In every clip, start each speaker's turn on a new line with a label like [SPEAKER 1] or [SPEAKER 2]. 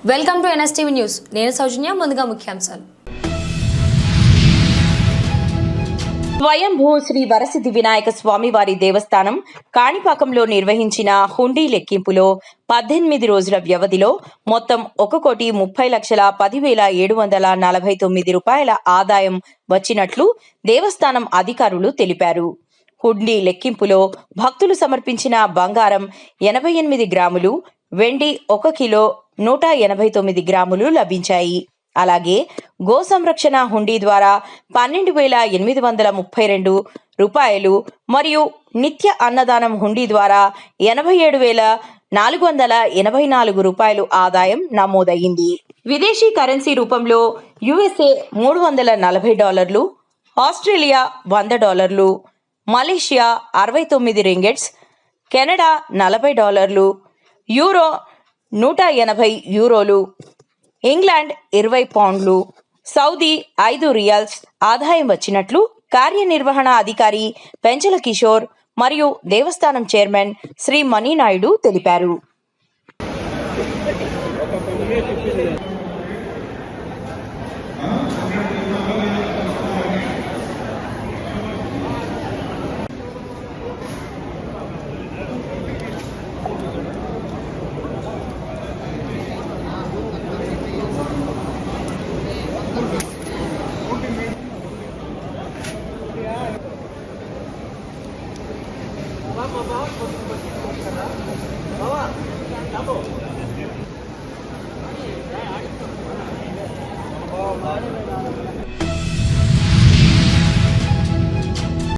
[SPEAKER 1] Welcome to NSTV news. నేను సౌజన్య. ముందుగా ముఖ్యాంశాలు.
[SPEAKER 2] స్వయంభూ శ్రీ వరసిద్ధి వినాయక స్వామివారి దేవస్థానం కాణిపాకంలో నిర్వహించిన హుండీ లెక్కింపులో 18 రోజుల వ్యవధిలో మొత్తం 1,30,10,749 రూపాయల ఆదాయం వచ్చినట్లు దేవస్థానం అధికారులు తెలిపారు. హుండీ లెక్కింపులో భక్తులు సమర్పించిన బంగారం 88 గ్రాములు, వెండి 1 కిలో 189 గ్రాములు లభించాయి. అలాగే గో సంరక్షణ హుండీ ద్వారా 12,832 రూపాయలు మరియు నిత్య అన్నదానం హుండీ ద్వారా 87,484 రూపాయలు ఆదాయం నమోదయ్యింది. విదేశీ కరెన్సీ రూపంలో USA $340, Australia $100, Malaysia 69 ringgits, Canada $40, euro 180 యూరోలు, ఇంగ్లాండ్ 20 పౌండ్లు, సౌదీ 5 రియాల్స్ ఆదాయం వచ్చినట్లు కార్యనిర్వహణ అధికారి పెంచల కిషోర్ మరియు దేవస్థానం చైర్మన్ శ్రీ మణినాయుడు తెలిపారు.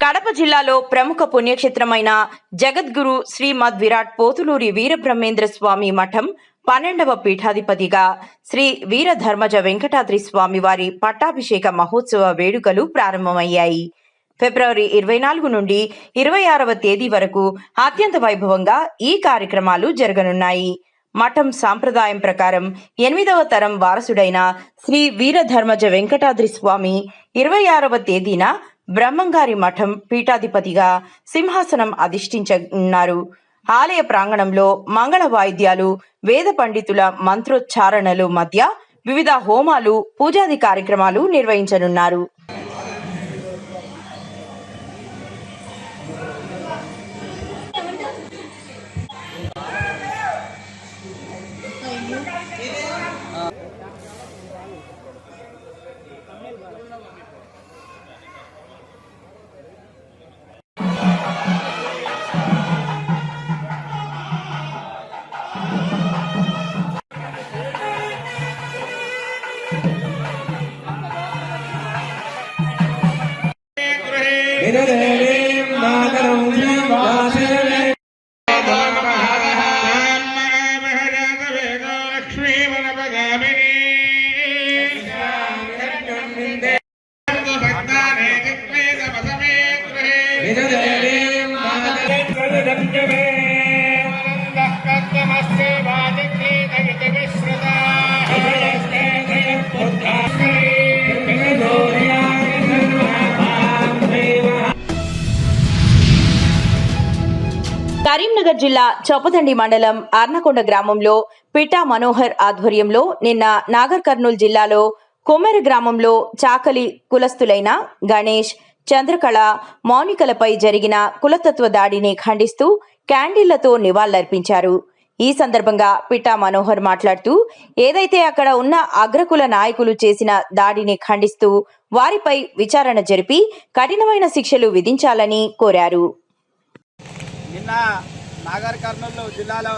[SPEAKER 2] కడప జిల్లాలో ప్రముఖ పుణ్యక్షేత్రమైన జగద్గురు శ్రీమద్ విరాట్ పోతులూరి వీరబ్రహ్మేంద్ర స్వామి మఠం 12వ పీఠాధిపతిగా శ్రీ వీరధర్మజ వెంకటాద్రి స్వామి వారి పట్టాభిషేక మహోత్సవ వేడుకలు ప్రారంభమయ్యాయి. ఫిబ్రవరి 24 నుండి 26వ తేదీ వరకు అత్యంత వైభవంగా ఈ కార్యక్రమాలు జరగనున్నాయి. మఠం సాంప్రదాయం ప్రకారం 8వ తరం వారసుడైన శ్రీ వీరధర్మజ వెంకటాద్రి స్వామి 26వ తేదీన బ్రహ్మంగారి మఠం పీఠాధిపతిగా సింహాసనం అధిష్ఠించనున్నారు. ఆలయ ప్రాంగణంలో మంగళ వాయిద్యాలు, వేద పండితుల మంత్రోచ్చారణలు మధ్య వివిధ హోమాలు, పూజాది కార్యక్రమాలు నిర్వహించనున్నారు. కరీంనగర్ జిల్లా చొప్పదండి మండలం అర్నకొండ గ్రామంలో పిట్టా మనోహర్ ఆధ్వర్యంలో నిన్న నాగర్ కర్నూలు జిల్లాలో కొమెర గ్రామంలో చాకలి కులస్తులైన గణేష్, చంద్రకళ, మౌనికలపై జరిగిన కులతత్వ దాడిని ఖండిస్తూ క్యాండిళ్లతో నివాళులర్పించారు. ఈ సందర్భంగా పిట్టా మనోహర్ మాట్లాడుతూ ఏదైతే అక్కడ ఉన్న అగ్రకుల నాయకులు చేసిన దాడిని ఖండిస్తూ వారిపై విచారణ జరిపి కఠినమైన శిక్షలు విధించాలని కోరారు.
[SPEAKER 3] నిన్న నాగర్ కర్నూలు జిల్లాలో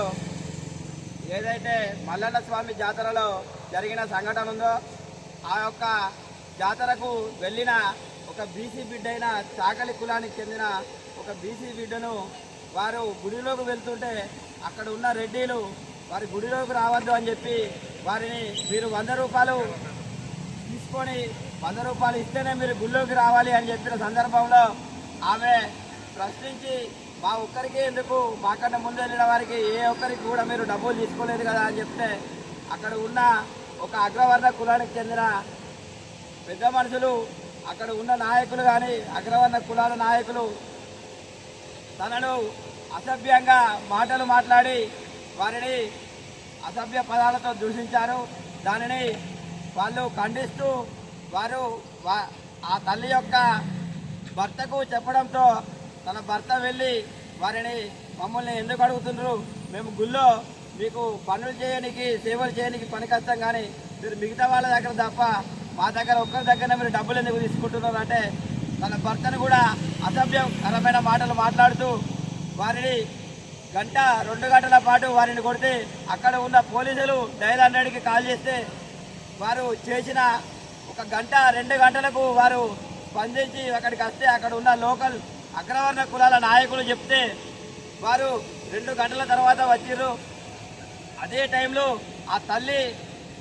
[SPEAKER 3] ఏదైతే మల్లన్న స్వామి జాతరలో జరిగిన సంఘటన ఉందో ఆ యొక్క జాతరకు వెళ్ళిన ఒక బీసీ బిడ్డ అయిన చాకలి కులానికి చెందిన ఒక బీసీ బిడ్డను వారు గుడిలోకి వెళ్తుంటే అక్కడ ఉన్న రెడ్డిలు వారి గుడిలోకి రావద్దు అని చెప్పి వారిని మీరు 100 రూపాయలు తీసుకొని 100 రూపాయలు ఇస్తేనే మీరు గుడిలోకి రావాలి అని చెప్పిన సందర్భంలో ఆమె ప్రశ్నించి మా ఒక్కరికి ఎందుకు, మాకన్నా ముందు వెళ్ళిన వారికి ఏ ఒక్కరికి కూడా మీరు డబ్బులు తీసుకోలేదు కదా అని చెప్తే అక్కడ ఉన్న ఒక అగ్రవర్ణ కులానికి చెందిన పెద్ద మనుషులు, అక్కడ ఉన్న నాయకులు కానీ అగ్రవర్ణ కులాల నాయకులు తనను అసభ్యంగా మాటలు మాట్లాడి వారిని అసభ్య పదాలతో దూషించారు. దానిని వాళ్ళు ఖండిస్తూ వారు ఆ తల్లి యొక్క భర్తకు చెప్పడంతో తన భర్త వెళ్ళి వారిని మమ్మల్ని ఎందుకు అడుగుతున్నారు, మేము గుళ్ళో మీకు పనులు చేయడానికి సేవలు చేయడానికి పనికొస్తాం, కానీ మీరు మిగతా వాళ్ళ దగ్గర తప్ప మా దగ్గర ఒక్కరి దగ్గర మీరు డబ్బులు ఎందుకు తీసుకుంటున్నారు అంటే తన భర్తను కూడా అసభ్యకరమైన మాటలు మాట్లాడుతూ వారిని 1-2 గంటల పాటు వారిని కొడితే అక్కడ ఉన్న పోలీసులు డయల్ 100కి కాల్ చేస్తే వారు చేసిన 1 గంట 2 గంటలకు వారు స్పందించి అక్కడికి వస్తే అక్కడ ఉన్న లోకల్ అగ్రవర్ణ కులాల నాయకులు చెప్తే వారు 2 గంటల తర్వాత వచ్చిర్రు. అదే టైంలో ఆ తల్లి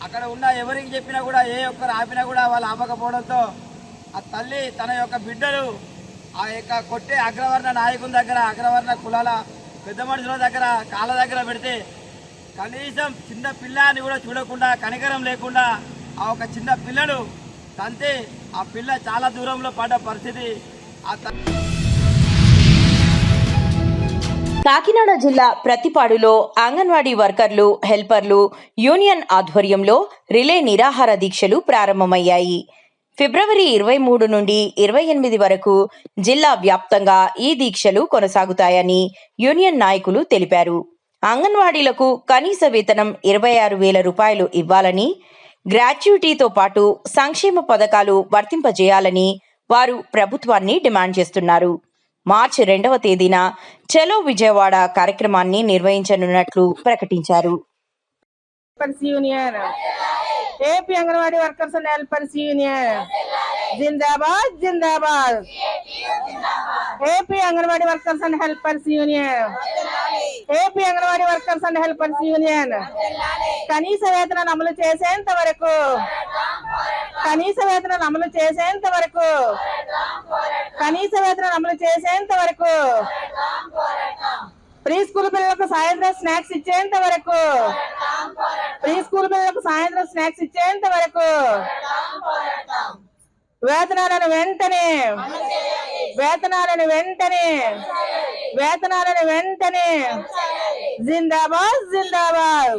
[SPEAKER 3] అక్కడ ఉన్న ఎవరికి చెప్పినా కూడా ఏ ఒక్కరు ఆపినా కూడా వాళ్ళు ఆపకపోవడంతో ఆ తల్లి తన యొక్క బిడ్డలు ఆ యొక్క కొట్టే అగ్రవర్ణ నాయకుల దగ్గర అగ్రవర్ణ కులాల పెద్ద మనుషుల దగ్గర కాళ్ళ దగ్గర పెడితే కనీసం చిన్న పిల్లని కూడా చూడకుండా కనికరం లేకుండా ఆ ఒక చిన్న పిల్లలు తంతే ఆ పిల్ల చాలా దూరంలో పడ్డ పరిస్థితి.
[SPEAKER 2] కాకినాడ జిల్లా ప్రతిపాడులో అంగన్వాడీ వర్కర్లు హెల్పర్లు యూనియన్ ఆధ్వర్యంలో రిలే నిరాహార దీక్షలు ప్రారంభమయ్యాయి. ఫిబ్రవరి 23 నుండి 28 వరకు జిల్లా వ్యాప్తంగా ఈ దీక్షలు కొనసాగుతాయని యూనియన్ నాయకులు తెలిపారు. అంగన్వాడీలకు కనీస వేతనం 26,000 రూపాయలు ఇవ్వాలని, గ్రాట్యుటీతో పాటు సంక్షేమ పథకాలు వర్తింపజేయాలని వారు ప్రభుత్వాన్ని డిమాండ్ చేస్తున్నారు. మార్చి 2వ తేదీన చలో విజయవాడ కార్యక్రమాన్ని నిర్వహించనున్నట్లు ప్రకటించారు.
[SPEAKER 4] AP anganwadi workers and helpers union జిందాబాద్ జిందాబాద్. AP anganwadi workers and helpers union, AP anganwadi workers and helpers union కనీస వేతనాన్ని అమలు చేసేంత వరకు, కనీస వేతనాన్ని అమలు చేసేంత వరకు, కనీస వేతనాన్ని అమలు చేసేంత వరకు, ప్రీ స్కూల్ పిల్లలకు సాయంత్రం స్నాక్స్ ఇచ్చేంత వరకు, ప్రీ స్కూల్ పిల్లలకు సాయంత్రం స్నాక్స్ ఇచ్చేంత వరకు వేతనాలను వెంటనే, వేతనాలను వెంటనే, వేతనాలను వెంటనే జిందాబాద్ జిందాబాద్.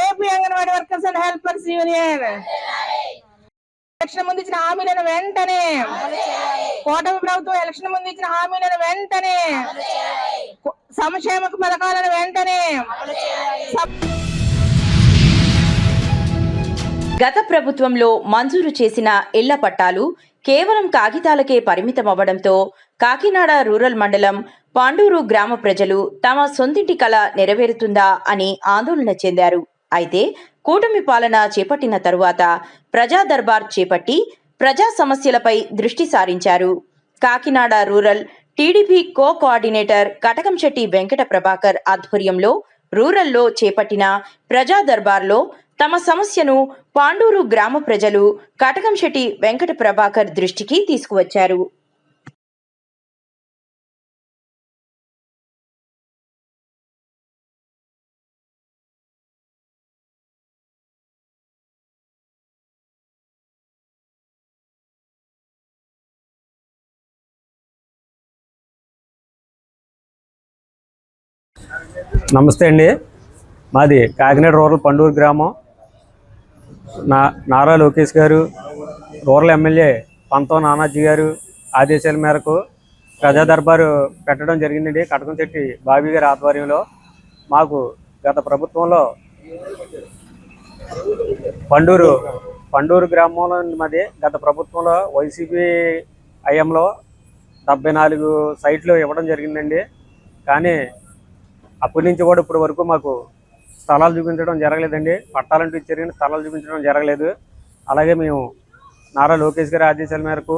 [SPEAKER 4] AP anganwadi workers and helpers union election ముందు ఇచ్చిన హామీలను వెంటనే, కూటమి ప్రభుత్వం ఎలక్షన్ ముందు ఇచ్చిన హామీలను వెంటనే, సంక్షేమ పథకాలను వెంటనే.
[SPEAKER 2] గత ప్రభుత్వంలో మంజూరు చేసిన ఇళ్ల పట్టాలు కేవలం కాగితాలకే పరిమితమవ్వడంతో కాకినాడ రూరల్ మండలం పాండూరు గ్రామ ప్రజలు తమ సొంతింటి కల నెరవేరుతుందా అని ఆందోళన చెందారు. అయితే కూటమి పాలన చేపట్టిన తరువాత ప్రజా దర్బార్ చేపట్టి ప్రజా సమస్యలపై దృష్టి సారించారు. Kakinada rural TDP coordinator Katakamsetti Venkata Prabhakar ఆధ్వర్యంలో రూరల్లో చేపట్టిన ప్రజా దర్బార్లో తమ సమస్యను పాండూరు గ్రామ ప్రజలు కటకంశెట్టి వెంకట ప్రభాకర్ దృష్టికి తీసుకువచ్చారు.
[SPEAKER 5] నమస్తే అండి. మాది కాకినాడ రూరల్ పండూరు గ్రామం. నారా లోకేష్ గారు, రూరల్ ఎమ్మెల్యే పంతో నానాజీ గారు ఆదేశాల మేరకు ప్రజా దర్బారు పెట్టడం జరిగిందండి. కటకంశెట్టి బాబీ గారి ఆధ్వర్యంలో మాకు గత ప్రభుత్వంలో పండూరు గ్రామంలో మాది గత ప్రభుత్వంలో వైసీపీ హయాంలో 74 సైట్లు ఇవ్వడం జరిగిందండి. కానీ అప్పటి నుంచి కూడా ఇప్పటి వరకు మాకు స్థలాలు చూపించడం జరగలేదండి. పట్టాలంటూ ఇచ్చారు కానీ స్థలాలు చూపించడం జరగలేదు. అలాగే మేము నారా లోకేష్ గారి ఆదేశాల మేరకు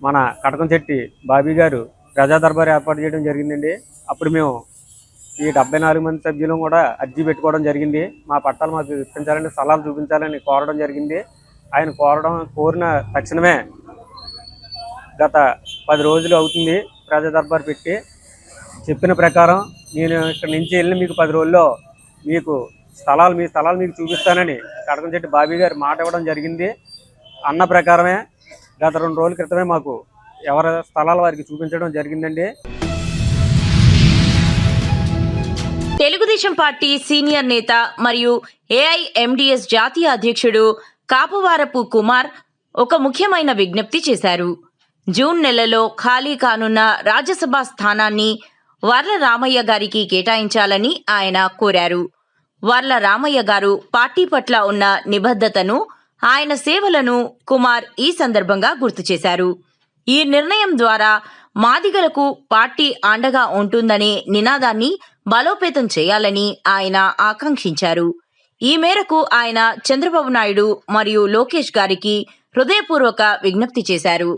[SPEAKER 5] మన కటకంశెట్టి బాబీ గారు ప్రజా దర్బారు ఏర్పాటు చేయడం జరిగిందండి. అప్పుడు మేము ఈ 74 మంది సభ్యులు కూడా అర్జీ పెట్టుకోవడం జరిగింది. మా పట్టాలు మాకు ఇప్పించాలని, స్థలాలు చూపించాలని కోరడం జరిగింది. ఆయన కోరిన తక్షణమే గత 10 రోజులు అవుతుంది ప్రజా దర్బారు పెట్టి. చెప్పిన ప్రకారం నేను ఇక్కడ నుంచి వెళ్ళి మీకు 10 రోజుల్లో మీకు మీ స్థలాలు మీకు చూపిస్తానని కటకంశెట్టి బాబీ గారు మాట ఇవ్వడం జరిగింది. అన్న ప్రకారమే గత 2 రోజుల క్రితమే మాకు ఎవరి స్థలాలు వారికి చూపించడం జరిగిందండి.
[SPEAKER 2] తెలుగుదేశం పార్టీ సీనియర్ నేత మరియు ఏఐఎండీఎస్ జాతీయ అధ్యక్షుడు కాపువారపు కుమార్ ఒక ముఖ్యమైన విజ్ఞప్తి చేశారు. జూన్ నెలలో ఖాళీ కానున్న రాజ్యసభ స్థానాన్ని వర్ల రామయ్య గారికి కేటాయించాలని ఆయన కోరారు. వర్ల రామయ్య గారు పార్టీ పట్ల ఉన్న నిబద్ధతను, ఆయన సేవలను కుమార్ ఈ సందర్భంగా గుర్తు చేశారు. ఈ నిర్ణయం ద్వారా మాదిగలకు పార్టీ అండగా ఉంటుందనే నినాదాన్ని బలోపేతం చేయాలని ఆయన ఆకాంక్షించారు. ఈ మేరకు ఆయన చంద్రబాబు నాయుడు మరియు లోకేష్ గారికి హృదయపూర్వక విజ్ఞప్తి చేశారు.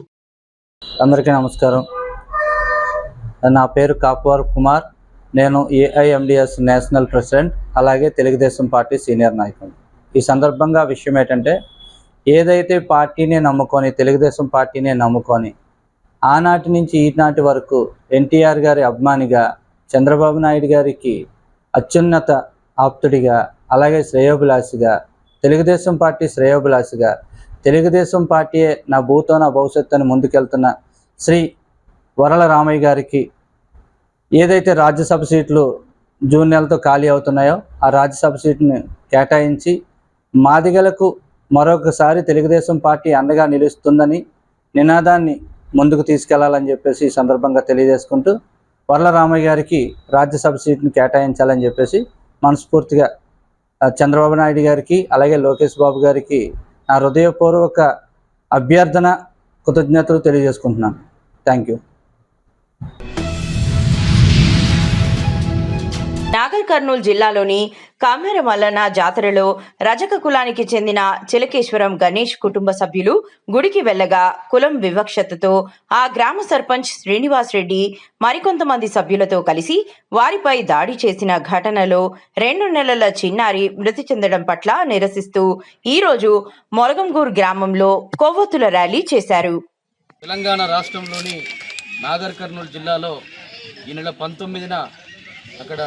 [SPEAKER 6] అందరికీ నమస్కారం. నా పేరు కాపువార్ కుమార్. నేను ఏఐఎండిఎస్ నేషనల్ ప్రెసిడెంట్, అలాగే తెలుగుదేశం పార్టీ సీనియర్ నాయకుడు. ఈ సందర్భంగా విషయం ఏంటంటే, ఏదైతే పార్టీని నమ్ముకొని, తెలుగుదేశం పార్టీని నమ్ముకొని ఆనాటి నుంచి ఈనాటి వరకు ఎన్టీఆర్ గారి అభిమానిగా, చంద్రబాబు నాయుడు గారికి అత్యున్నత ఆప్తుడిగా, అలాగే శ్రేయోభిలాషిగా, తెలుగుదేశం పార్టీ శ్రేయోభిలాషిగా, తెలుగుదేశం పార్టీయే నా భూతో నా భవిష్యత్తు అని ముందుకెళ్తున్న శ్రీ వరల రామయ్య గారికి ఏదైతే రాజ్యసభ సీట్లు జూన్ నెలతో ఖాళీ అవుతున్నాయో ఆ రాజ్యసభ సీట్ని కేటాయించి మాదిగలకు మరొకసారి తెలుగుదేశం పార్టీ అండగా నిలుస్తుందని నినాదాన్ని ముందుకు తీసుకెళ్లాలని చెప్పేసి ఈ సందర్భంగా తెలియజేసుకుంటూ, వర్ల రామయ్య గారికి రాజ్యసభ సీట్ని కేటాయించాలని చెప్పేసి మనస్ఫూర్తిగా చంద్రబాబు నాయుడు గారికి, అలాగే లోకేష్ బాబు గారికి నా హృదయపూర్వక అభ్యర్థన, కృతజ్ఞతలు తెలియజేసుకుంటున్నాను. Thank you.
[SPEAKER 2] నాగర్ కర్నూలు జిల్లాలోని కామెర మల్లన్న జాతరలో రజక కులానికి చెందిన చిలకేశ్వరం గణేష్ కుటుంబ సభ్యులు గుడికి వెళ్లగా కులం వివక్షతతో ఆ గ్రామ సర్పంచ్ శ్రీనివాస్ రెడ్డి మరికొంతమంది సభ్యులతో కలిసి వారిపై దాడి చేసిన ఘటనలో 2 నెలల చిన్నారి మృతి చెందడం పట్ల నిరసిస్తూ ఈరోజు మొలగంగూర్ గ్రామంలో కొవ్వొత్తుల ర్యాలీ చేశారు.
[SPEAKER 7] తెలంగాణ రాష్ట్రంలోని నాగర్ కర్నూలు జిల్లాలో ఈ నెల 19న అక్కడ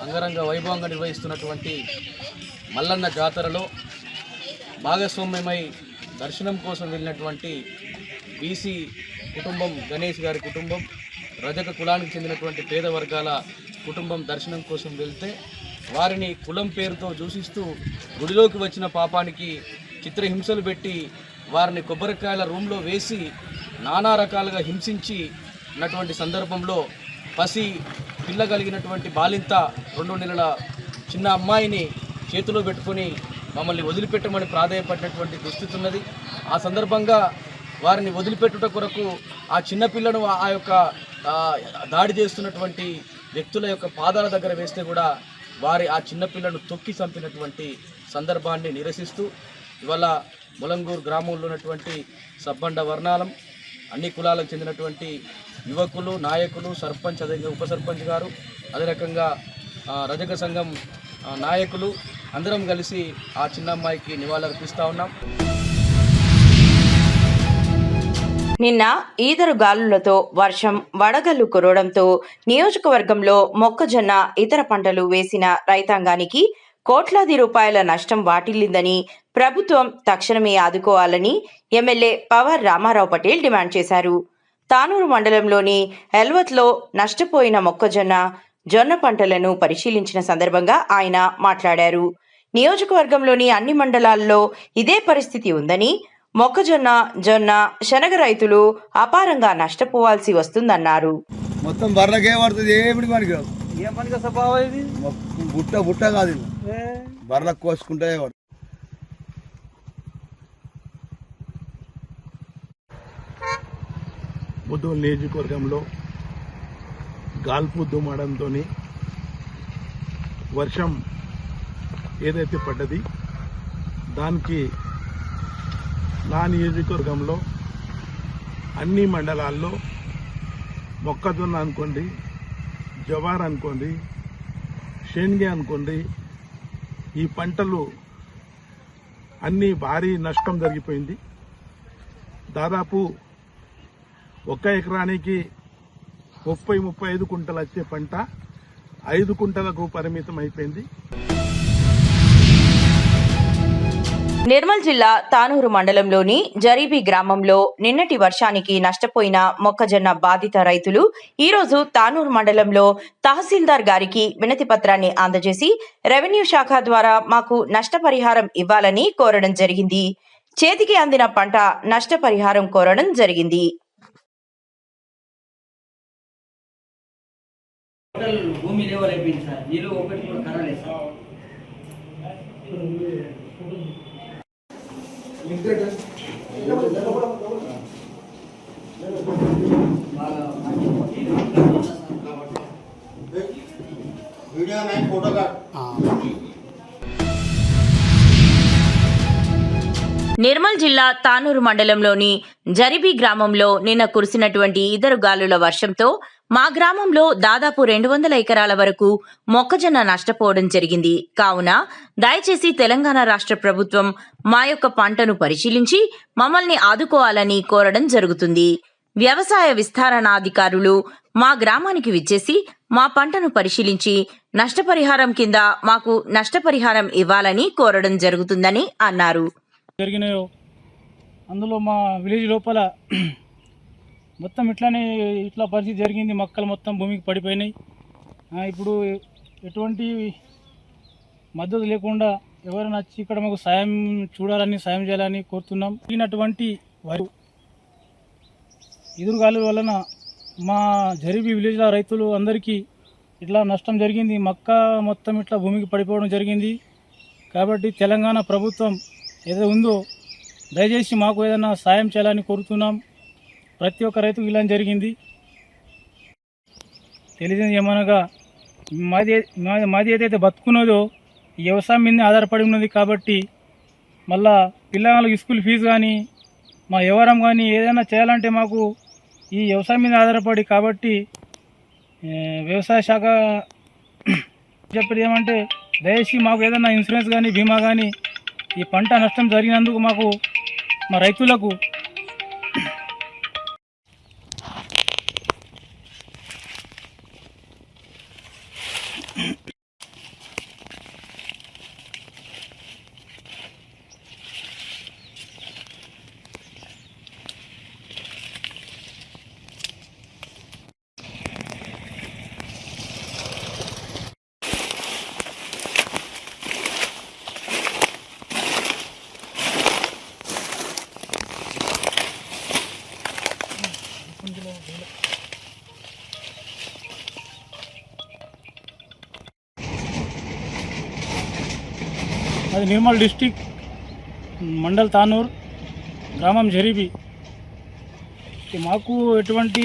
[SPEAKER 7] అంగరంగ వైభవంగా నిర్వహిస్తున్నటువంటి మల్లన్న జాతరలో భాగస్వామ్యమై దర్శనం కోసం వెళ్ళినటువంటి బీసీ కుటుంబం, గణేష్ గారి కుటుంబం, రజక కులానికి చెందినటువంటి పేద వర్గాల కుటుంబం దర్శనం కోసం వెళ్తే వారిని కులం పేరుతో దూషిస్తూ గుడిలోకి వచ్చిన పాపానికి చిత్రహింసలు పెట్టి వారిని కొబ్బరికాయల రూమ్లో వేసి నానా రకాలుగా హింసించి ఉన్నటువంటి సందర్భంలో పసి పిల్ల కలిగినటువంటి బాలింత 2 నెలల చిన్న అమ్మాయిని చేతిలో పెట్టుకొని మమ్మల్ని వదిలిపెట్టమని ప్రాధేయపడినటువంటి దుస్థితి ఉన్నది. ఆ సందర్భంగా వారిని వదిలిపెట్టుట కొరకు ఆ చిన్నపిల్లను ఆ యొక్క దాడి చేస్తున్నటువంటి వ్యక్తుల యొక్క పాదాల దగ్గర వేస్తే కూడా వారి ఆ చిన్నపిల్లను తొక్కి చంపినటువంటి సందర్భాన్ని నిరసిస్తూ ఇవాళ మొలంగూరు గ్రామంలో ఉన్నటువంటి సబ్బండ వర్ణాలం, అన్ని కులాలకు చెందినటువంటి యువకులు, నాయకులు, సర్పంచ్, అదే ఉప సర్పంచ్ గారు, అదే రకంగా రజక సంఘం నాయకులు అందరం కలిసి ఆ చిన్న అమ్మాయికి నివాళులర్పిస్తూ ఉన్నాం.
[SPEAKER 2] నిన్న ఈదరు గాలులతో వర్షం, వడగళ్లు కురవడంతో నియోజకవర్గంలో మొక్కజొన్న, ఇతర పంటలు వేసిన రైతాంగానికి కోట్లాది రూపాయల నష్టం వాటిల్లిందని ప్రభుత్వం తక్షణమే ఆదుకోవాలని ఎమ్మెల్యే పవర్ రామారావు పటేల్ డిమాండ్ చేశారు. తానూరు మండలంలోని ఎల్వత్లో నష్టపోయిన మొక్కజొన్న, జొన్న పంటలను పరిశీలించిన సందర్భంగా ఆయన మాట్లాడారు. నియోజకవర్గంలోని అన్ని మండలాల్లో ఇదే పరిస్థితి ఉందని, మొక్కజొన్న, జొన్న, శనగ రైతులు అపారంగా నష్టపోవాల్సి వస్తుందన్నారు.
[SPEAKER 8] మొత్తం బర్రకే పడుతుంది, ఏమిటి మనకి
[SPEAKER 3] ఏం పనికి స్వభావం ఇది?
[SPEAKER 8] బుట్ట కాదు, బర్రకు కోసుకుంటే
[SPEAKER 9] ముద్దోల్ నియోజకవర్గంలో గాల్పు దుమాడంతో వర్షం ఏదైతే పడ్డది దానికి నా నియోజకవర్గంలో అన్ని మండలాల్లో మొక్కజొన్న అనుకోండి, జవార్ అనుకోండి, శేన్గే అనుకోండి, ఈ పంటలు అన్నీ భారీ నష్టం జరిగిపోయింది. దాదాపు 1 ఎకరానికి 30-35 కుంటలు వచ్చే పంట 5 కుంటలకు పరిమితం అయిపోయింది.
[SPEAKER 2] నిర్మల్ జిల్లా తానూరు మండలంలోని జరీబీ గ్రామంలో నిన్నటి వర్షానికి నష్టపోయిన మొక్కజొన్న బాధిత రైతులు ఈరోజు తానూరు మండలంలో తహసీల్దార్ గారికి వినతి పత్రాన్ని అందజేసి రెవెన్యూ శాఖ ద్వారా మాకు నష్టపరిహారం ఇవ్వాలని కోరడం జరిగింది. చేతికి అందిన పంట నష్టపరిహారం కోరడం జరిగింది.
[SPEAKER 3] భూమి లేవల్ అయిపోయింది సార్. నీళ్ళు ఒకటి కూడా కరాలేదు సార్.
[SPEAKER 8] వీడియో నైన్ ఫోటో కాదు.
[SPEAKER 2] నిర్మల్ జిల్లా తానూరు మండలంలోని జరిబీ గ్రామంలో నిన్న కురిసినటువంటి ఈదురుగాలుల వర్షంతో మా గ్రామంలో దాదాపు 200 ఎకరాల వరకు మొక్కజొన్న నష్టపోవడం జరిగింది. కావున దయచేసి తెలంగాణ రాష్ట్ర ప్రభుత్వం మా యొక్క పంటను పరిశీలించి మమ్మల్ని ఆదుకోవాలని కోరడం జరుగుతుంది. వ్యవసాయ విస్తరణాధికారులు మా గ్రామానికి విచ్చేసి మా పంటను పరిశీలించి నష్టపరిహారం కింద మాకు నష్టపరిహారం ఇవ్వాలని కోరడం జరుగుతుందని అన్నారు.
[SPEAKER 10] జరిగినాయో అందులో మా విలేజ్ లోపల మొత్తం ఇట్లా పరిస్థితి జరిగింది. మొక్కలు మొత్తం భూమికి పడిపోయినాయి. ఇప్పుడు ఎటువంటి మద్దతు లేకుండా ఎవరైనా వచ్చి ఇక్కడ మాకు సాయం చేయాలని కోరుతున్నాం. ఈనటువంటి వారు ఎదురుగాలుల వలన మా జరిబీ విలేజ్ల రైతులు అందరికీ ఇట్లా నష్టం జరిగింది. మొక్క మొత్తం ఇట్లా భూమికి పడిపోవడం జరిగింది. కాబట్టి తెలంగాణ ప్రభుత్వం ఏదో ఉందో దయచేసి మాకు ఏదైనా సాయం చేయాలని కోరుతున్నాం. ప్రతి ఒక్క రైతుకు ఇలా జరిగింది. తెలియదు ఏమనగా మాది ఏదైతే బతుకున్నదో ఈ వ్యవసాయం మీదనే ఆధారపడి ఉన్నది. కాబట్టి మళ్ళా పిల్లలకు స్కూల్ ఫీజు కానీ మా వ్యవహారం కానీ ఏదైనా చేయాలంటే మాకు ఈ వ్యవసాయం మీద ఆధారపడి. కాబట్టి వ్యవసాయ శాఖ చెప్పేది ఏమంటే దయచేసి మాకు ఏదైనా ఇన్సూరెన్స్ కానీ బీమా కానీ ఈ పంట నష్టం జరిగినందుకు మాకు మా రైతులకు అది నిర్మల్ డిస్టిక్ మండల్ తానూర్ గ్రామం జరిబీ. మాకు ఎటువంటి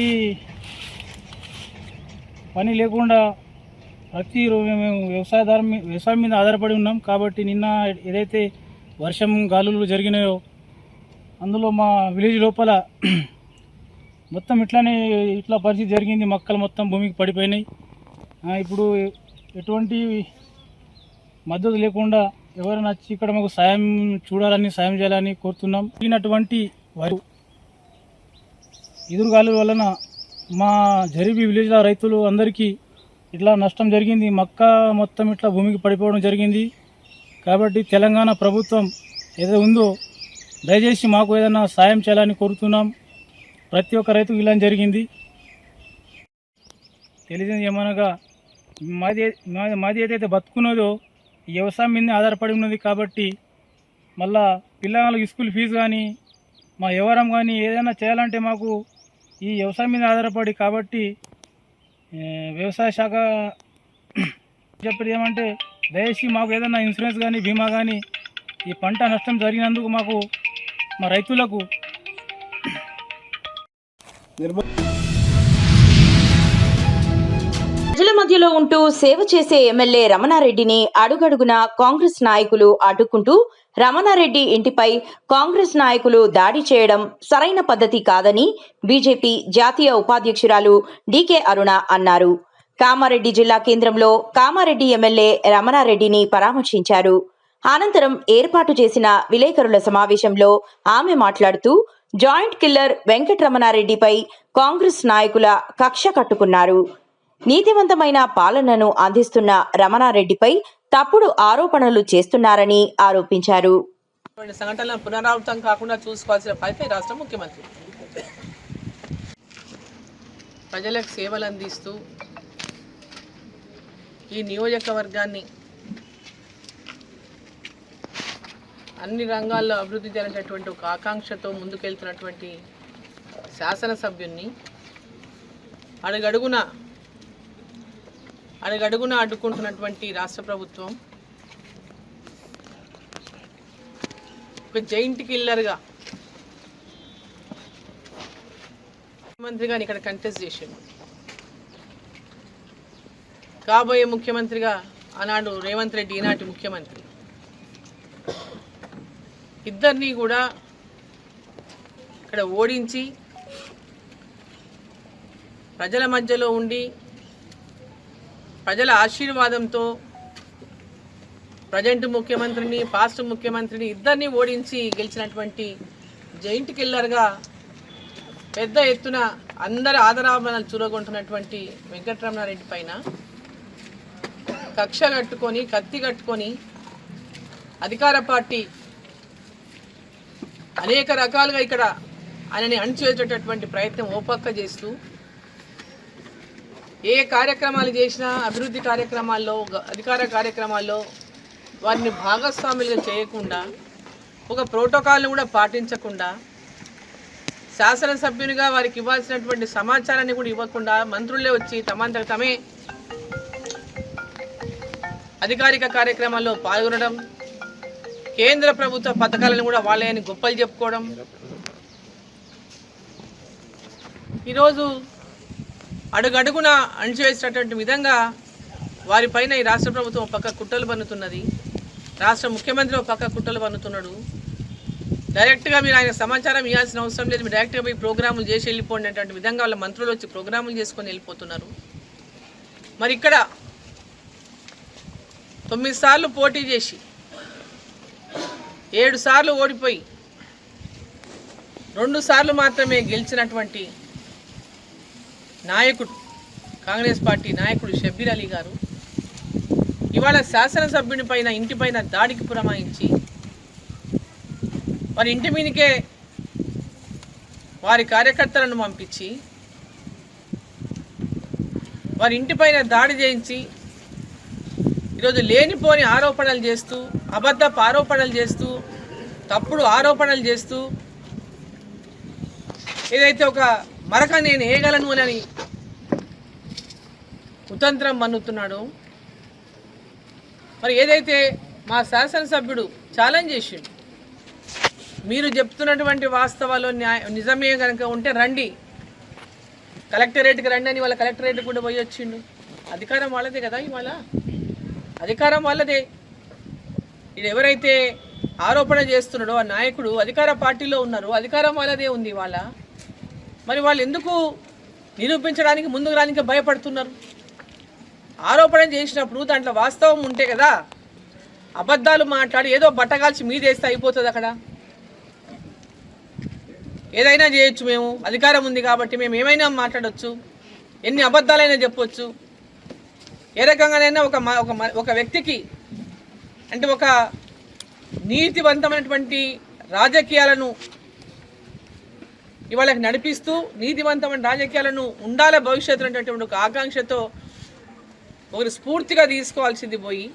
[SPEAKER 10] పని లేకుండా ప్రతిరోజు మేము వ్యవసాయం మీద ఆధారపడి ఉన్నాం. కాబట్టి నిన్న ఏదైతే వర్షం గాలులు జరిగినాయో అందులో మా విలేజ్ లోపల మొత్తం ఇట్లా పరిస్థితి జరిగింది. మొక్కలు మొత్తం భూమికి పడిపోయినాయి. ఇప్పుడు ఎటువంటి మద్దతు లేకుండా ఎవరైనా వచ్చి ఇక్కడ మాకు సాయం చేయాలని కోరుతున్నాం. ఈనటువంటి వారు ఎదురుగాలుల వలన మా జరిబీ విలేజ్ల రైతులు అందరికీ ఇట్లా నష్టం జరిగింది. మొక్క మొత్తం ఇట్లా భూమికి పడిపోవడం జరిగింది. కాబట్టి తెలంగాణ ప్రభుత్వం ఏదో ఉందో దయచేసి మాకు ఏదైనా సాయం చేయాలని కోరుతున్నాం. ప్రతి ఒక్క రైతుకు ఇలా జరిగింది. తెలియదు ఏమనగా మాది ఏదైతే బతుకున్నదో ఈ వ్యవసాయం మీదనే ఆధారపడి ఉన్నది. కాబట్టి మళ్ళా పిల్లలకు స్కూల్ ఫీజు కానీ మా వ్యవహారం కానీ ఏదైనా చేయాలంటే మాకు ఈ వ్యవసాయం మీద ఆధారపడి. కాబట్టి వ్యవసాయ శాఖ చెప్పేది ఏమంటే దయచేసి మాకు ఏదైనా ఇన్సూరెన్స్ కానీ బీమా కానీ ఈ పంట నష్టం జరిగినందుకు మాకు మా రైతులకు
[SPEAKER 2] ప్రజల మధ్యలో ఉంటూ సేవ చేసే ఎమ్మెల్యే రమణారెడ్డిని అడుగడుగునా కాంగ్రెస్ నాయకులు అడ్డుకుంటూ రమణారెడ్డి ఇంటిపై కాంగ్రెస్ నాయకులు దాడి చేయడం సరైన పద్ధతి కాదని బీజేపీ జాతీయ ఉపాధ్యక్షురాలు డీకే అరుణ అన్నారు. కామారెడ్డి జిల్లా కేంద్రంలో కామారెడ్డి ఎమ్మెల్యే రమణారెడ్డిని పరామర్శించారు. అనంతరం ఏర్పాటు చేసిన విలేకరుల సమావేశంలో ఆమె మాట్లాడుతూ జాయింట్ కిల్లర్ వెంకటరమణారెడ్డిపై కాంగ్రెస్ నాయకుల కక్ష కట్టుకున్నారు. నీతివంతమైన పాలనను అందిస్తున్న రమణారెడ్డిపై తప్పుడు ఆరోపణలు చేస్తున్నారని ఆరోపించారు.
[SPEAKER 4] సంఘటనలను పునరావృతం కాకుండా చూసుకోవాల్సిన బాధ్యత రాష్ట్ర ముఖ్యమంత్రి. ప్రజలకు సేవలు అందిస్తూ ఈ నియోజకవర్గాన్ని అన్ని రంగాల్లో అభివృద్ధి జరిగినటువంటి ఒక ఆకాంక్షతో ముందుకెళ్తున్నటువంటి శాసనసభ్యున్ని అడుగడుగున అడ్డుకుంటున్నటువంటి రాష్ట్ర ప్రభుత్వం ఒక జైంట్ కిల్లర్గా ముఖ్యమంత్రిగా ఇక్కడ కంటెస్ట్ చేసిండు. కాబోయే ముఖ్యమంత్రిగా ఆనాడు రేవంత్ రెడ్డి, ఈనాటి ముఖ్యమంత్రి, ఇద్దరినీ కూడా ఇక్కడ ఓడించి ప్రజల మధ్యలో ఉండి ప్రజల ఆశీర్వాదంతో ప్రజెంట్ ముఖ్యమంత్రిని, పాస్ట్ ముఖ్యమంత్రిని ఇద్దరిని ఓడించి గెలిచినటువంటి జైంట్ కిల్లర్గా పెద్ద ఎత్తున అందరి ఆదరాభరణాలు చూరగొంటున్నటువంటి వెంకటరమణారెడ్డి పైన కక్ష కట్టుకొని, కత్తి కట్టుకొని అధికార పార్టీ అనేక రకాలుగా ఇక్కడ ఆయనని అణిచివేసేటటువంటి ప్రయత్నం ఓపక్క చేస్తూ ఏ కార్యక్రమాలు చేసినా అభివృద్ధి కార్యక్రమాల్లో, అధికార కార్యక్రమాల్లో వారిని భాగస్వాములుగా చేయకుండా, ఒక ప్రోటోకాల్ని కూడా పాటించకుండా, శాసనసభ్యునిగా వారికి ఇవ్వాల్సినటువంటి సమాచారాన్ని కూడా ఇవ్వకుండా మంత్రులే వచ్చి తమంతట తమే అధికారిక కార్యక్రమాల్లో పాల్గొనడం, కేంద్ర ప్రభుత్వ పథకాలను కూడా వాళ్ళే అని గొప్పలు చెప్పుకోవడం, ఈరోజు అడుగడుగున అణిచివేసినటువంటి విధంగా వారిపైన ఈ రాష్ట్ర ప్రభుత్వం ఒక పక్క కుట్రలు పన్నుతున్నది, రాష్ట్ర ముఖ్యమంత్రి ఒక పక్క కుట్రలు పన్నుతున్నాడు. డైరెక్ట్గా మీరు ఆయన సమాచారం ఇవ్వాల్సిన అవసరం లేదు, మీరు డైరెక్ట్గా పోయి ప్రోగ్రాములు చేసి వెళ్ళిపోండి అనేటువంటి విధంగా వాళ్ళ మంత్రులు వచ్చి ప్రోగ్రాములు చేసుకొని వెళ్ళిపోతున్నారు. మరి ఇక్కడ 9 సార్లు పోటీ చేసి 7 సార్లు ఓడిపోయి 2 సార్లు మాత్రమే గెలిచినటువంటి నాయకుడు, కాంగ్రెస్ పార్టీ నాయకుడు షబ్బీర్ అలీ గారు ఇవాళ శాసనసభ్యుని పైన, ఇంటిపైన దాడికి పురమాయించి వారి ఇంటి మీదకే వారి కార్యకర్తలను పంపించి వారి ఇంటిపైన దాడి చేయించి ఈరోజు లేనిపోని ఆరోపణలు చేస్తూ, అబద్ధపు ఆరోపణలు చేస్తూ, తప్పుడు ఆరోపణలు చేస్తూ ఏదైతే ఒక మరక నేను వేయగలను అని కుతంత్రం మన్నుతున్నాడు. మరి ఏదైతే మా శాసనసభ్యుడు ఛాలెంజ్ చేసిండు, మీరు చెప్తున్నటువంటి వాస్తవాలు నిజమే కనుక ఉంటే రండి, కలెక్టరేట్కి రండి అని వాళ్ళ కలెక్టరేట్ కూడా పోయి వచ్చిండు. అధికారం వాళ్ళదే కదా, ఇవాళ అధికారం వాళ్ళదే. ఇది ఎవరైతే ఆరోపణ చేస్తున్నాడో ఆ నాయకుడు అధికార పార్టీలో ఉన్నారు, అధికారం వాళ్ళదే ఉంది ఇవాళ. మరి వాళ్ళు ఎందుకు నిరూపించడానికి ముందుకు రానికి భయపడుతున్నారు? ఆరోపణ చేసినప్పుడు దాంట్లో వాస్తవం ఉంటే కదా, అబద్ధాలు మాట్లాడి ఏదో బట్టగాల్చి మీదేస్తే అయిపోతుంది. అక్కడ ఏదైనా చేయొచ్చు, మేము అధికారం ఉంది కాబట్టి మేము ఏమైనా మాట్లాడవచ్చు, ఎన్ని అబద్ధాలైనా చెప్పవచ్చు. ఏ రకంగానైనా ఒక వ్యక్తికి అంటే ఒక నీతివంతమైనటువంటి రాజకీయాలను ఇవాళకి నడిపిస్తూ నీతివంతమైన రాజకీయాలను ఉండాల భవిష్యత్తు అనేటువంటి ఒక ఆకాంక్షతో ఒకరు స్ఫూర్తిగా తీసుకోవాల్సింది పోయి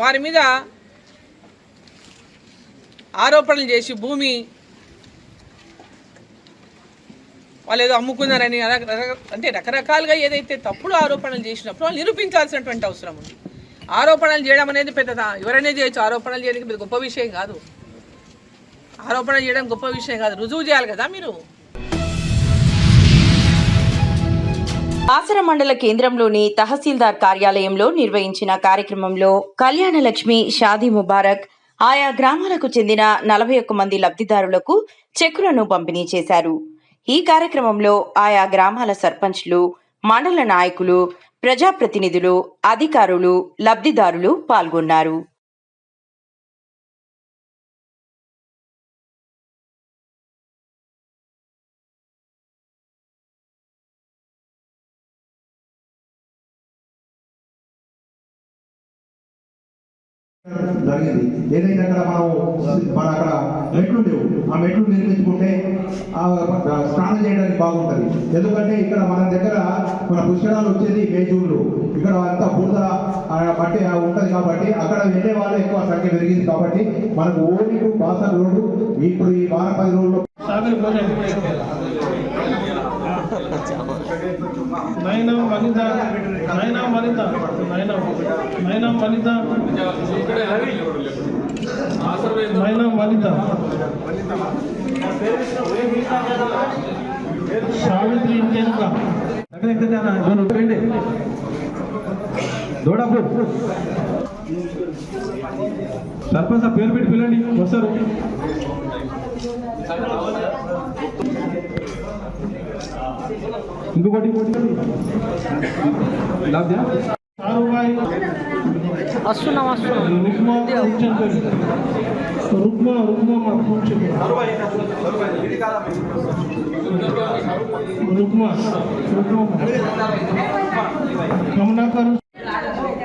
[SPEAKER 4] వారి మీద ఆరోపణలు చేసి భూమి వాళ్ళు ఏదో అమ్ముకున్నారని అంటే రకరకాలుగా ఏదైతే తప్పుడు ఆరోపణలు చేసినప్పుడు వాళ్ళు నిరూపించాల్సినటువంటి అవసరం ఉంది. ఆరోపణలు చేయడం అనేది పెద్ద ఎవరైనా చేయొచ్చు, ఆరోపణలు చేయడానికి పెద్ద గొప్ప విషయం కాదు. ఆరోపణ చేయడం గొప్ప విషయం కాదు, రుజువు చేయాలి కదా మీరు.
[SPEAKER 2] ఆసర మండల కేంద్రంలోని తహసీల్దార్ కార్యాలయంలో నిర్వహించిన కార్యక్రమంలో కళ్యాణలక్ష్మి, షాదీ ముబారక్ ఆయా గ్రామాలకు చెందిన 41 మంది లబ్ధిదారులకు చెక్కులను పంపిణీ చేశారు. ఈ కార్యక్రమంలో ఆయా గ్రామాల సర్పంచ్లు, మండల నాయకులు, ప్రజాప్రతినిధులు, అధికారులు, లబ్ధిదారులు పాల్గొన్నారు.
[SPEAKER 8] జరిగింది. ఏదైతే అక్కడ మన అక్కడ మెట్లు లేవు, ఆ మెట్లు నిర్మించుకుంటే స్నానం చేయడానికి బాగుంటుంది. ఎందుకంటే ఇక్కడ మన దగ్గర మన పుష్కరాలు వచ్చేది మే జూన్లో, ఇక్కడ అంతా బురద బట్టి ఉంటుంది కాబట్టి అక్కడ వెళ్ళే వాళ్ళు ఎక్కువ సంఖ్య పెరిగింది. కాబట్టి మనకు ఓన్లీ టు బాసర్ రోడ్డు ఇప్పుడు ఈ వారం 10 రోజుల్లో
[SPEAKER 10] సావిత్రి ఇంకేంద్ర దోడాపూర్ సర్పంచ్ పేరు పెట్టి పిల్లండి వస్తారు. ఇంకొకటి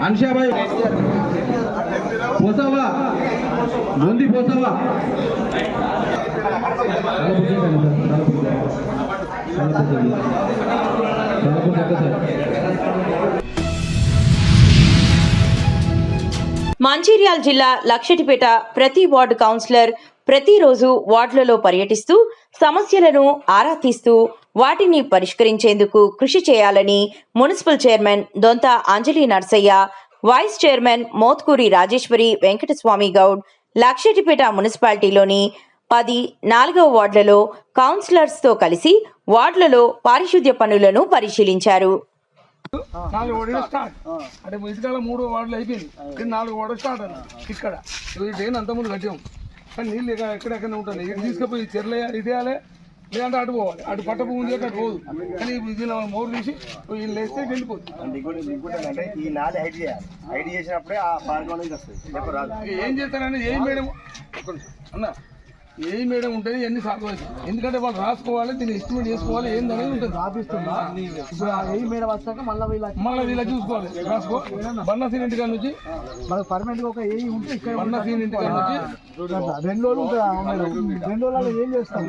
[SPEAKER 3] అన్షాబాయి పోసావా ముందు పోసావా
[SPEAKER 2] మంచిర్యాల జిల్లా లక్షటిపేట ప్రతి వార్డు కౌన్సిలర్ ప్రతిరోజు వార్డులలో పర్యటిస్తూ సమస్యలను ఆరా తీస్తూ వాటిని పరిష్కరించేందుకు కృషి చేయాలని మున్సిపల్ చైర్మన్ దొంత అంజలి నర్సయ్య, వైస్ చైర్మన్ మోత్కూరి రాజేశ్వరి వెంకటస్వామి గౌడ్ లక్షటిపేట మున్సిపాలిటీలోని 14వ వార్డులలో కౌన్సిలర్స్తో కలిసి వార్డులలో పారిశుద్ధ్య పనులను పరిశీలించారు.
[SPEAKER 9] 4 వార్డులు స్టార్ట్ అంటే మున్సిపల్ 3 వార్డులు అయిపోయింది. 4 వార్డులు స్టార్ట్ అన్న ఇక్కడ డ్రైన్ అంతకుముందు కట్టాం, కానీ నీళ్ళు ఎక్కడెక్కడ ఉంటుంది. ఇక్కడ తీసుకుపోయి చెర్లేయాలి, ఇటేయాలి, లేదంటే అటు పోవాలి. అటు పట్ట భూమి అటు పోదు, కానీ దీని మోరు తీసి వీళ్ళు వేస్తే వెళ్ళిపోతుంది.
[SPEAKER 3] అంటే ఈ నాలి హైట్ చేయాలి, హైట్ చేసినప్పుడే ఆ పార్క్ అనేది వస్తుంది.
[SPEAKER 9] ఏం చేస్తారని ఏ మేడం అన్న ఏ మేడం ఉంటుంది ఇవన్నీ సాల్వ్ అవుతుంది. ఎందుకంటే వాళ్ళు రాసుకోవాలి, దీన్ని ఎస్టిమేట్ చేసుకోవాలి, ఏందనేది ఉంటుంది. రాపిస్తుందా ఏ మేడం వచ్చాక మళ్ళీ వీళ్ళ చూసుకోవాలి. రాసుకో బన్నసీన్ ఇంటి కాడ నుంచి మనకు పర్మనెంట్ గా ఒక ఏ ఉంటే ఇక్కడ బన్నసీన్ ఇంటి కాడ నుంచి 2 రోజులు ఉంటుంది. 2 రోజులలో ఏం చేస్తాం?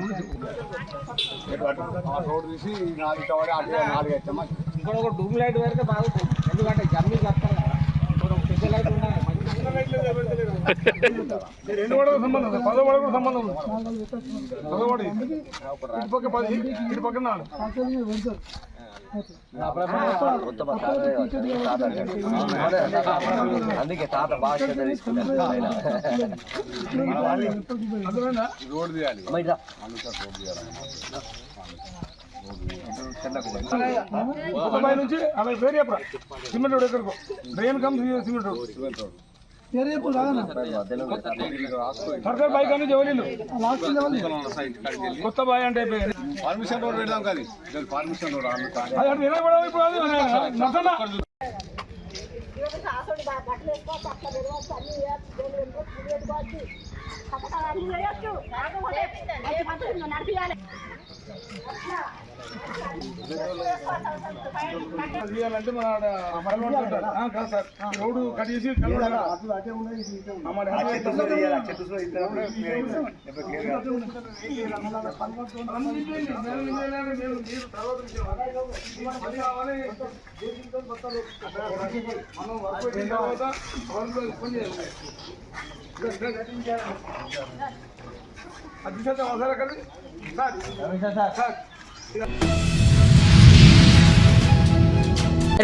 [SPEAKER 9] రోడ్ తీసి 4 ఇస్తామా, ఇంకో ఒక డూమ్ లైట్ వరకు బాగుంటుంది. ఎందుకంటే జర్నీ చేస్తాం కదా, పెద్ద లైట్ ఉండాలి. 2 వాడకు సంబంధం, 10 వాడకు సంబంధం ఉంది. 10 వాడు ఇటు పక్క 10, ఇటు పక్క 4.
[SPEAKER 3] అందుకే తాత బాగా రోడ్ తీయాలి.
[SPEAKER 9] నుంచి అలా పేరు చెప్పరా, సిమెంట్ రోడ్ ఎక్కడికో డ్రైన్ కమ్ సిమెంట్ రోడ్ సర్కార్ బాయ్ కానీ జవలీలు కొత్త బాయ్ అంటే
[SPEAKER 3] పర్మిషన్ రోడ్ పెడదాం కానీ పర్మిషన్ రోడ్
[SPEAKER 9] చేయాలంటే మన కాదు సార్, రోడ్డు కట్ చేసి అధిశాతం అవసరం కలిసి సార్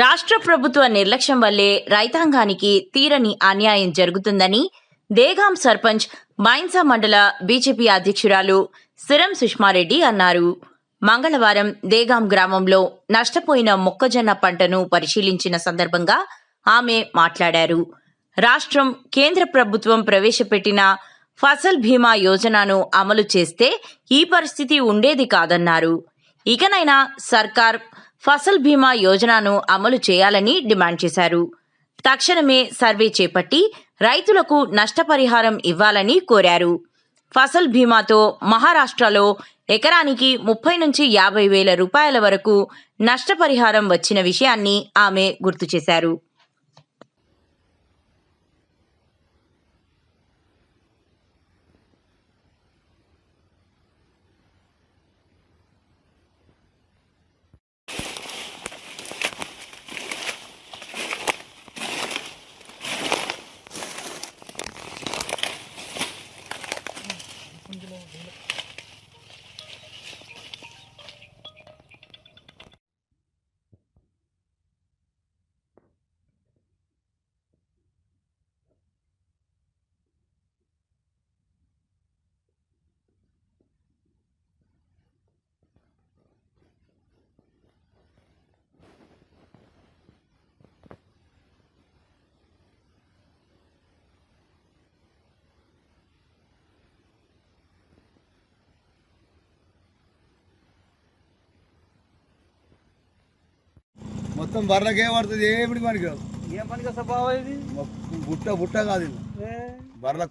[SPEAKER 2] రాష్ట్ర ప్రభుత్వ నిర్లక్ష్యం వల్లే రైతాంగానికి తీరని అన్యాయం జరుగుతుందని దేగాం సర్పంచ్ మైన్సా మండల బీజేపీ అధ్యక్షురాలు సిరం సుష్మారెడ్డి అన్నారు. మంగళవారం దేగాం గ్రామంలో నష్టపోయిన మొక్కజొన్న పంటను పరిశీలించిన సందర్భంగా ఆమె మాట్లాడారు. రాష్ట్రం కేంద్ర ప్రభుత్వం ప్రవేశపెట్టిన ఫసల్ బీమా యోజనను అమలు చేస్తే ఈ పరిస్థితి ఉండేది కాదన్నారు. ఇకనైనా సర్కార్ ఫసల్ బీమా యోజనను అమలు చేయాలని డిమాండ్ చేశారు. తక్షణమే సర్వే చేపట్టి రైతులకు నష్టపరిహారం ఇవ్వాలని కోరారు. ఫసల్ బీమాతో మహారాష్ట్రలో ఎకరానికి 30 నుంచి 50 వేల రూపాయల వరకు నష్టపరిహారం వచ్చిన విషయాన్ని ఆమె గుర్తు చేశారు.
[SPEAKER 9] మొత్తం బర్రకే పడుతుంది ఏమిటి పనికి కాదు
[SPEAKER 10] ఏం పనికి వస్తా బావ ఇది
[SPEAKER 9] బుట్ట బుట్ట కాదు ఇది బర్ర